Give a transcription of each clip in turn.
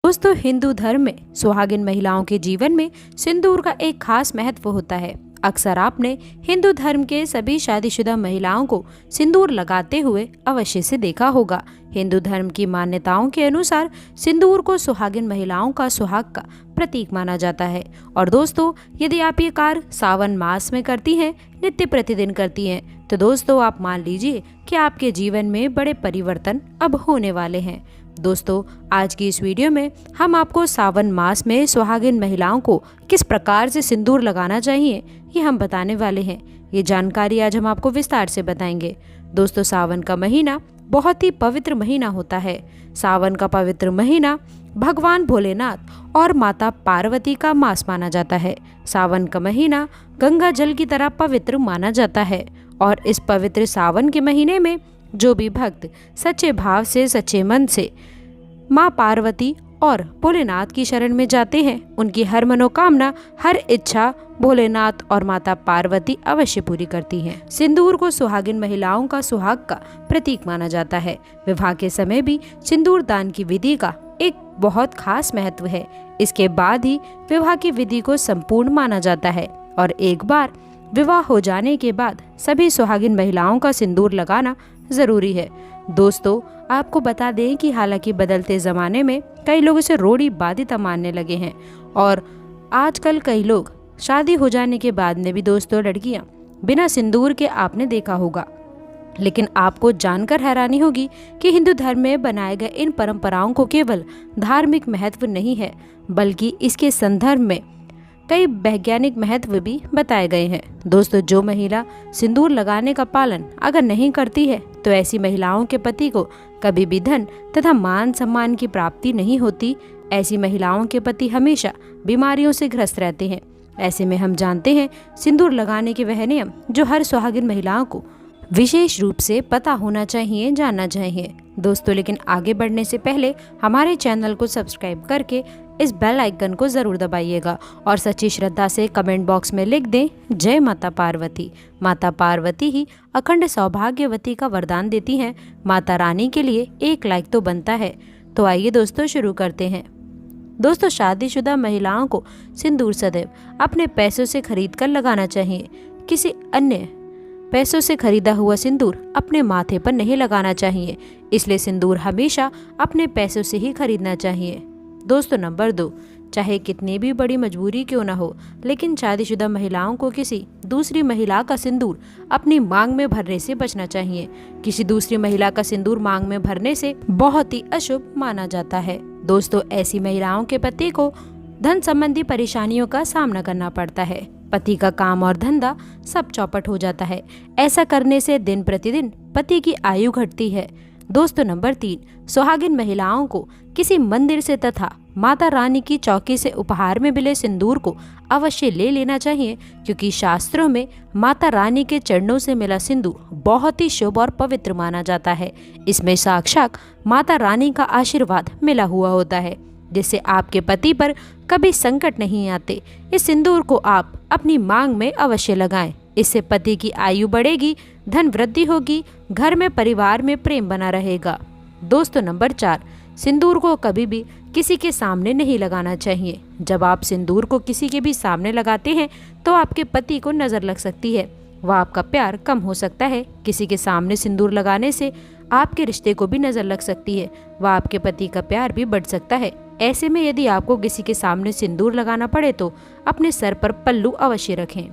दोस्तों, हिंदू धर्म में सुहागिन महिलाओं के जीवन में सिंदूर का एक खास महत्व होता है। अक्सर आपने हिंदू धर्म के सभी शादीशुदा महिलाओं को सिंदूर लगाते हुए अवश्य से देखा होगा। हिंदू धर्म की मान्यताओं के अनुसार सिंदूर को सुहागिन महिलाओं का सुहाग का प्रतीक माना जाता है। और दोस्तों, यदि आप ये कार्य सावन मास में करती हैं, नित्य प्रतिदिन करती हैं, तो दोस्तों आप मान लीजिए कि आपके जीवन में बड़े परिवर्तन अब होने वाले हैं। दोस्तों, आज की इस वीडियो में हम आपको सावन मास में सुहागिन महिलाओं को किस प्रकार से सिंदूर लगाना चाहिए, ये हम बताने वाले हैं। ये जानकारी आज हम आपको विस्तार से बताएंगे। दोस्तों, सावन का महीना बहुत ही पवित्र महीना होता है। सावन का पवित्र महीना भगवान भोलेनाथ और माता पार्वती का मास माना जाता है। सावन का महीना गंगा जल की तरह पवित्र माना जाता है और इस पवित्र सावन के महीने में जो भी भक्त सच्चे भाव से, सच्चे मन से माँ पार्वती और भोलेनाथ की शरण में जाते हैं, उनकी हर मनोकामना, हर इच्छा भोलेनाथ और माता पार्वती अवश्य पूरी करती हैं। सिंदूर को सुहागिन महिलाओं का सुहाग का प्रतीक माना जाता है। विवाह के समय भी सिंदूर दान की विधि का एक बहुत खास महत्व है। इसके बाद ही विवाह की विधि को संपूर्ण माना जाता है और एक बार विवाह हो जाने के बाद सभी सुहागिन महिलाओं का सिंदूर लगाना जरूरी है। दोस्तों, आपको बता दें कि हालांकि बदलते ज़माने में कई लोग इसे रूढ़ि बाध्यता मानने लगे हैं और आजकल कई लोग शादी हो जाने के बाद में भी दोस्तों लड़कियां बिना सिंदूर के आपने देखा होगा। लेकिन आपको जानकर हैरानी होगी कि हिंदू धर्म में बनाए गए इन परंपराओं को केवल धार्मिक महत्व नहीं है, बल्कि इसके संदर्भ में कई वैज्ञानिक महत्व भी बताए गए हैं। दोस्तों, जो महिला सिंदूर लगाने का पालन अगर नहीं करती है, तो ऐसी महिलाओं के पति को कभी भी धन तथा मान सम्मान की प्राप्ति नहीं होती। ऐसी महिलाओं के पति हमेशा बीमारियों से ग्रस्त रहते हैं। ऐसे में हम जानते हैं सिंदूर लगाने के वह नियम जो हर सुहागिन महिलाओं को विशेष रूप से पता होना चाहिए, जानना चाहिए। दोस्तों, लेकिन आगे बढ़ने से पहले हमारे चैनल को सब्सक्राइब करके इस बेल आइकन को जरूर दबाइएगा और सच्ची श्रद्धा से कमेंट बॉक्स में लिख दें जय माता पार्वती। माता पार्वती ही अखंड सौभाग्यवती का वरदान देती हैं। माता रानी के लिए एक लाइक तो बनता है। तो आइए दोस्तों शुरू करते हैं। दोस्तों, शादीशुदा महिलाओं को सिंदूर सदैव अपने पैसों से खरीद कर लगाना चाहिए। किसी अन्य पैसों से खरीदा हुआ सिंदूर अपने माथे पर नहीं लगाना चाहिए, इसलिए सिंदूर हमेशा अपने पैसों से ही खरीदना चाहिए। दोस्तों, नंबर 2, चाहे कितनी भी बड़ी मजबूरी क्यों ना हो, लेकिन शादीशुदा महिलाओं को किसी दूसरी महिला का सिंदूर अपनी मांग में भरने से बचना चाहिए। किसी दूसरी महिला का सिंदूर मांग में भरने से बहुत ही अशुभ माना जाता है। दोस्तों, ऐसी महिलाओं के पति को धन संबंधी परेशानियों का सामना करना पड़ता है। पति का काम और धंधा सब चौपट हो जाता है। ऐसा करने से दिन प्रतिदिन पति की आयु घटती है। दोस्तों, नंबर 3, सुहागिन महिलाओं को किसी मंदिर से तथा माता रानी की चौकी से उपहार में मिले सिंदूर को अवश्य ले लेना चाहिए, क्योंकि शास्त्रों में माता रानी के चरणों से मिला सिंदूर बहुत ही शुभ और पवित्र माना जाता है। इसमें साक्षात माता रानी का आशीर्वाद मिला हुआ होता है, जिससे आपके पति पर कभी संकट नहीं आते। इस सिंदूर को आप अपनी मांग में अवश्य लगाएं। इससे पति की आयु बढ़ेगी, धन वृद्धि होगी, घर में परिवार में प्रेम बना रहेगा। दोस्तों, नंबर 4, सिंदूर को कभी भी किसी के सामने नहीं लगाना चाहिए। जब आप सिंदूर को किसी के भी सामने लगाते हैं, तो आपके पति को नजर लग सकती है, वह आपका प्यार कम हो सकता है। किसी के सामने सिंदूर लगाने से आपके रिश्ते को भी नजर लग सकती है, वह आपके पति का प्यार भी बढ़ सकता है। ऐसे में यदि आपको किसी के सामने सिंदूर लगाना पड़े तो अपने सर पर पल्लू अवश्य रखें।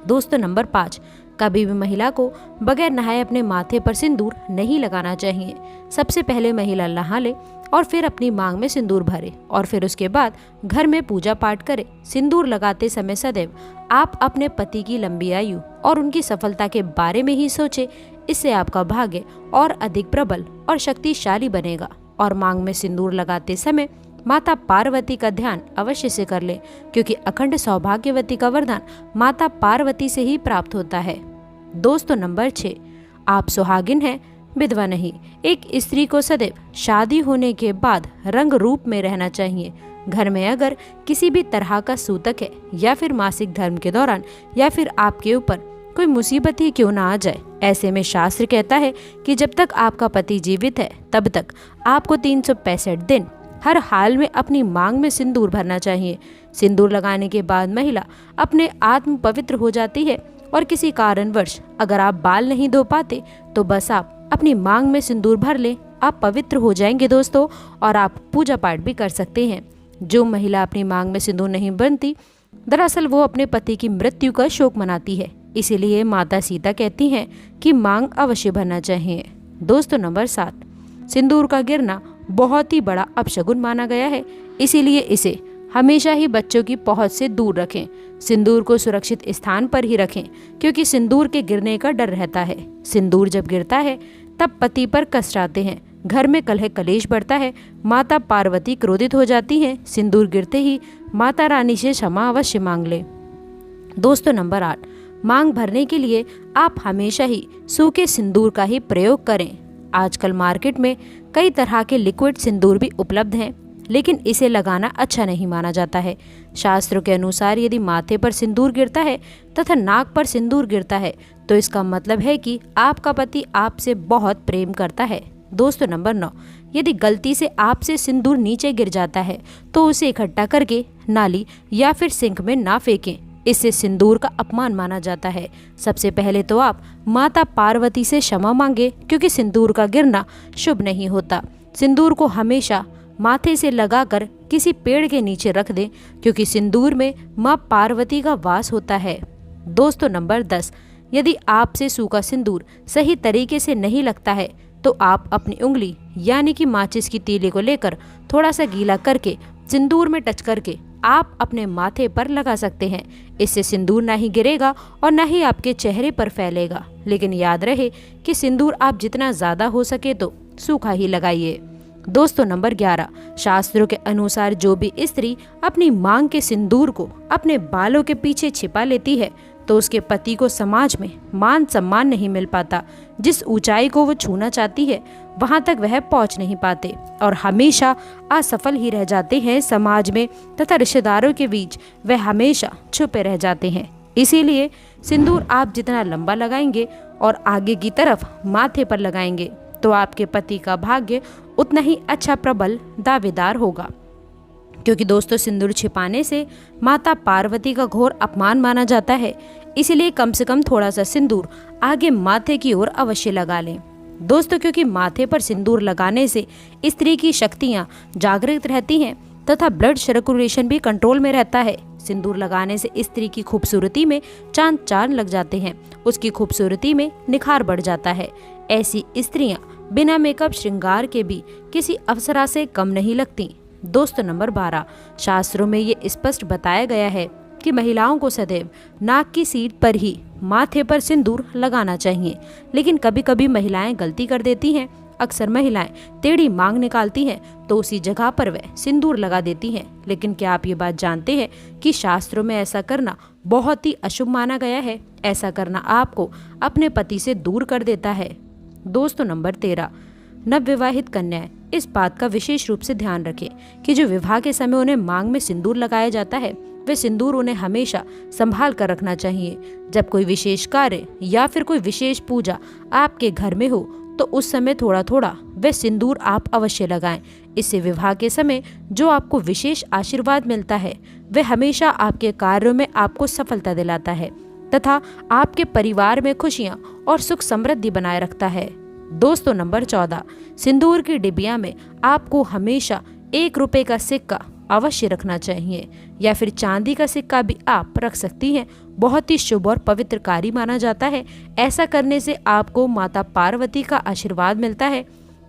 दोस्तों, नंबर 5, कभी भी महिला को बगैर नहाए अपने माथे पर सिंदूर नहीं लगाना चाहिए। सबसे पहले महिला नहा ले और फिर अपनी मांग में सिंदूर भरे और फिर उसके बाद घर में पूजा पाठ करे। सिंदूर लगाते समय सदैव आप अपने पति की लंबी आयु और उनकी सफलता के बारे में ही सोचे। इससे आपका भाग्य और अधिक प्रबल और शक्तिशाली बनेगा। और मांग में सिंदूर लगाते समय माता पार्वती का ध्यान अवश्य से कर ले, क्योंकि अखंड सौभाग्यवती का वरदान माता पार्वती से ही प्राप्त होता है। दोस्तों, नंबर 6, आप सुहागिन हैं, विधवा नहीं। एक स्त्री को सदैव शादी होने के बाद रंग रूप में रहना चाहिए। घर में अगर किसी भी तरह का सूतक है या फिर मासिक धर्म के दौरान या फिर आपके ऊपर कोई मुसीबत ही क्यों ना आ जाए, ऐसे में शास्त्र कहता है कि जब तक आपका पति जीवित है तब तक आपको 365 दिन हर हाल में अपनी मांग में सिंदूर भरना चाहिए। सिंदूर लगाने के बाद महिला अपने आत्म पवित्र हो जाती है और किसी कारणवश अगर आप बाल नहीं धो पाते तो बस आप अपनी मांग में सिंदूर भर लें, आप पवित्र हो जाएंगे दोस्तों, और आप पूजा पाठ भी कर सकते हैं। जो महिला अपनी मांग में सिंदूर नहीं बनती, दरअसल वो अपने पति की मृत्यु का शोक मनाती है। इसीलिए माता सीता कहती हैं कि मांग अवश्य भरना चाहिए। दोस्तों नंबर 7, सिंदूर का गिरना बहुत ही बड़ा अपशगुन माना गया है, इसीलिए इसे हमेशा ही बच्चों की पहुंच से दूर रखें। सिंदूर को सुरक्षित स्थान पर ही रखें, क्योंकि सिंदूर के गिरने का डर रहता है। सिंदूर जब गिरता है तब पति पर कष्ट आते हैं, घर में कलह कलेश बढ़ता है, माता पार्वती क्रोधित हो जाती हैं। सिंदूर गिरते ही माता रानी से क्षमा अवश्य मांग लें। दोस्तों नंबर 8, मांग भरने के लिए आप हमेशा ही सूखे सिंदूर का ही प्रयोग करें। आजकल मार्केट में कई तरह के लिक्विड सिंदूर भी उपलब्ध हैं, लेकिन इसे लगाना अच्छा नहीं माना जाता है। शास्त्रों के अनुसार यदि माथे पर सिंदूर गिरता है तथा नाक पर सिंदूर गिरता है तो इसका मतलब है कि आपका पति आपसे बहुत प्रेम करता है। दोस्तों नंबर 9, यदि गलती से आपसे सिंदूर नीचे गिर जाता है तो उसे इकट्ठा करके नाली या फिर सिंक में ना फेंकें, इससे सिंदूर का अपमान माना जाता है। सबसे पहले तो आप माता पार्वती से क्षमा मांगे, क्योंकि सिंदूर का गिरना शुभ नहीं होता। सिंदूर को हमेशा माथे से लगाकर किसी पेड़ के नीचे रख दें, क्योंकि सिंदूर में माँ पार्वती का वास होता है। दोस्तों नंबर 10, यदि आपसे सूखा सिंदूर सही तरीके से नहीं लगता है तो आप अपनी उंगली यानी कि माचिस की तीली को लेकर थोड़ा सा गीला करके सिंदूर में टच करके आप अपने माथे पर लगा सकते हैं। इससे सिंदूर ना ही गिरेगा और ना ही आपके चेहरे पर फैलेगा। लेकिन याद रहे कि सिंदूर आप जितना ज़्यादा हो सके तो सूखा ही लगाइए। दोस्तों नंबर 11, शास्त्रों के अनुसार जो भी स्त्री अपनी मांग के सिंदूर को अपने बालों के पीछे छिपा लेती है तो उसके पति को समाज में मान सम्मान नहीं मिल पाता। जिस ऊंचाई को वो छूना चाहती है वहां तक वह पहुंच नहीं पाते और हमेशा असफल ही रह जाते हैं समाज में, तथा रिश्तेदारों के बीच वह हमेशा छुपे रह जाते हैं। इसीलिए सिंदूर आप जितना लंबा लगाएंगे और आगे की तरफ माथे पर लगाएंगे तो आपके पति का भाग्य उतना ही अच्छा प्रबल दावेदार होगा। क्योंकि दोस्तों सिंदूर छिपाने से माता पार्वती का घोर अपमान माना जाता है, इसीलिए कम से कम थोड़ा सा सिंदूर आगे माथे की ओर अवश्य लगा लें। दोस्तों क्योंकि माथे पर सिंदूर लगाने से स्त्री की शक्तियां जागृत रहती हैं तथा ब्लड सर्कुलेशन भी कंट्रोल में रहता है। सिंदूर लगाने से स्त्री की खूबसूरती में चांद चांद लग जाते हैं, उसकी खूबसूरती में निखार बढ़ जाता है। ऐसी स्त्रियां बिना मेकअप श्रृंगार के भी किसी अप्सरा से कम नहीं लगती। दोस्तों नंबर 12, शास्त्रों में ये स्पष्ट बताया गया है कि महिलाओं को सदैव नाक की सीट पर ही माथे पर सिंदूर लगाना चाहिए। लेकिन कभी कभी महिलाएं गलती कर देती हैं। अक्सर महिलाएं टेढ़ी मांग निकालती हैं तो उसी जगह पर वह सिंदूर लगा देती हैं। लेकिन क्या आप ये बात जानते हैं कि शास्त्रों में ऐसा करना बहुत ही अशुभ माना गया है। ऐसा करना आपको अपने पति से दूर कर देता है। दोस्तों नंबर 13, नवविवाहित कन्याएं इस बात का विशेष रूप से ध्यान रखें कि जो विवाह के समय उन्हें मांग में सिंदूर लगाया जाता है वे सिंदूर उन्हें हमेशा संभाल कर रखना चाहिए। जब कोई विशेष कार्य या फिर कोई विशेष पूजा आपके घर में हो तो उस समय थोड़ा थोड़ा वे सिंदूर आप अवश्य लगाएं। इससे विवाह के समय जो आपको विशेष आशीर्वाद मिलता है वह हमेशा आपके कार्यों में आपको सफलता दिलाता है तथा आपके परिवार में खुशियां और सुख समृद्धि बनाए रखता है। दोस्तों नंबर 14, सिंदूर की डिबिया में आपको हमेशा 1 रुपए का सिक्का अवश्य रखना चाहिए या फिर चांदी का सिक्का भी आप रख सकती हैं। बहुत ही शुभ और पवित्र कार्य माना जाता है। ऐसा करने से आपको माता पार्वती का आशीर्वाद मिलता है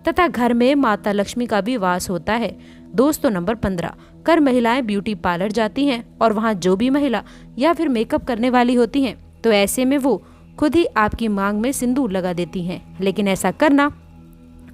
तथा घर में माता लक्ष्मी का भी वास होता है। दोस्तों नंबर 15, कर महिलाएं ब्यूटी पार्लर जाती हैं और वहां जो भी महिला या फिर मेकअप करने वाली होती हैं तो ऐसे में वो खुद ही आपकी मांग में सिंदूर लगा देती हैं। लेकिन ऐसा करना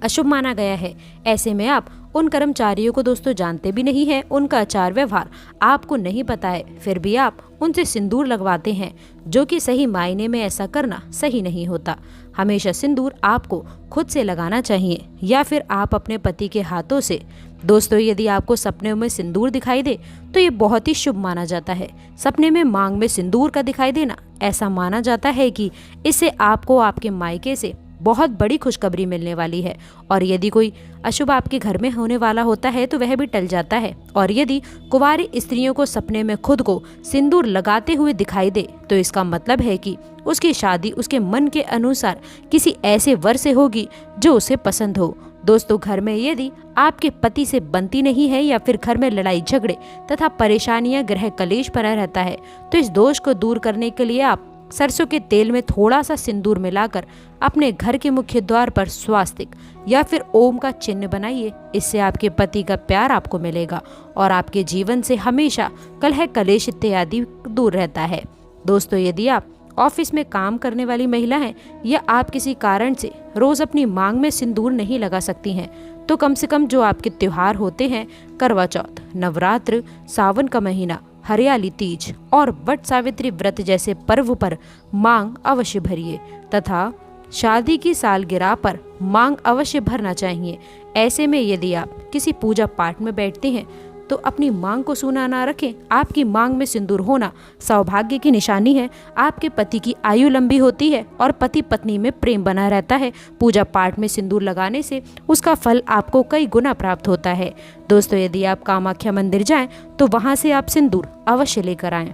अशुभ माना गया है। ऐसे में आप उन कर्मचारियों को दोस्तों जानते भी नहीं हैं, उनका आचार व्यवहार आपको नहीं पता है, फिर भी आप उनसे सिंदूर लगवाते हैं, जो कि सही मायने में ऐसा करना सही नहीं होता। हमेशा सिंदूर आपको खुद से लगाना चाहिए या फिर आप अपने पति के हाथों से। दोस्तों यदि आपको सपने में सिंदूर दिखाई दे तो ये बहुत ही शुभ माना जाता है। सपने में मांग में सिंदूर का दिखाई देना ऐसा माना जाता है कि इससे आपको आपके मायके से बहुत बड़ी खुशखबरी मिलने वाली है। और यदि कोई अशुभ आपके घर में होने वाला होता है तो वह भी टल जाता है। और यदि कुंवारी स्त्रियों को सपने में खुद को सिंदूर लगाते हुए दिखाई दे तो इसका मतलब है कि उसकी शादी उसके मन के अनुसार किसी ऐसे वर से होगी जो उसे पसंद हो। दोस्तों, घर में यदि आपके पति से बनती नहीं है या फिर घर में लड़ाई झगड़े तथा परेशानियां, ग्रह कलेश बना रहता है तो इस दोष को दूर करने के लिए आप सरसों के तेल में थोड़ा सा सिंदूर मिलाकर अपने घर के मुख्य द्वार पर स्वास्तिक या फिर ओम का चिन्ह बनाइए। इससे आपके पति का प्यार आपको मिलेगा और आपके जीवन से हमेशा कलह, कलेश इत्यादि दूर रहता है। दोस्तों, यदि आप ऑफिस में काम करने वाली महिला हैं या आप किसी कारण से रोज अपनी मांग में सिंदूर नहीं लगा सकती हैं तो कम से कम जो आपके त्योहार होते हैं, करवा चौथ, नवरात्र, सावन का महीना, हरियाली तीज और वट सावित्री व्रत जैसे पर्व पर मांग अवश्य भरिए तथा शादी की सालगिरह पर मांग अवश्य भरना चाहिए। ऐसे में यदि आप किसी पूजा पाठ में बैठते हैं तो अपनी मांग को सूना ना रखें। आपकी मांग में सिंदूर होना सौभाग्य की निशानी है। आपके पति की आयु लंबी होती है और पति पत्नी में प्रेम बना रहता है। पूजा पाठ में सिंदूर लगाने से उसका फल आपको कई गुना प्राप्त होता है। दोस्तों, यदि आप कामाख्या मंदिर जाएं तो वहां से आप सिंदूर अवश्य लेकर आएं,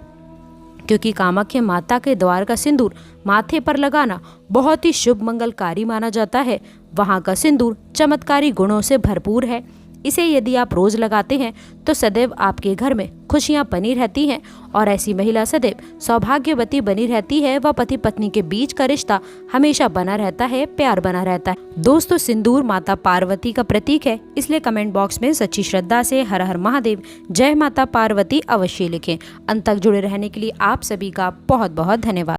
क्योंकि कामाख्या माता के द्वार का सिंदूर माथे पर लगाना बहुत ही शुभ मंगलकारी माना जाता है। वहां का सिंदूर चमत्कारी गुणों से भरपूर है। इसे यदि आप रोज लगाते हैं तो सदैव आपके घर में खुशियां बनी रहती हैं और ऐसी महिला सदैव सौभाग्यवती बनी रहती है। वह पति पत्नी के बीच का रिश्ता हमेशा बना रहता है, प्यार बना रहता है। दोस्तों, सिंदूर माता पार्वती का प्रतीक है, इसलिए कमेंट बॉक्स में सच्ची श्रद्धा से हर हर महादेव, जय माता पार्वती अवश्य लिखें। अंत तक जुड़े रहने के लिए आप सभी का बहुत बहुत धन्यवाद।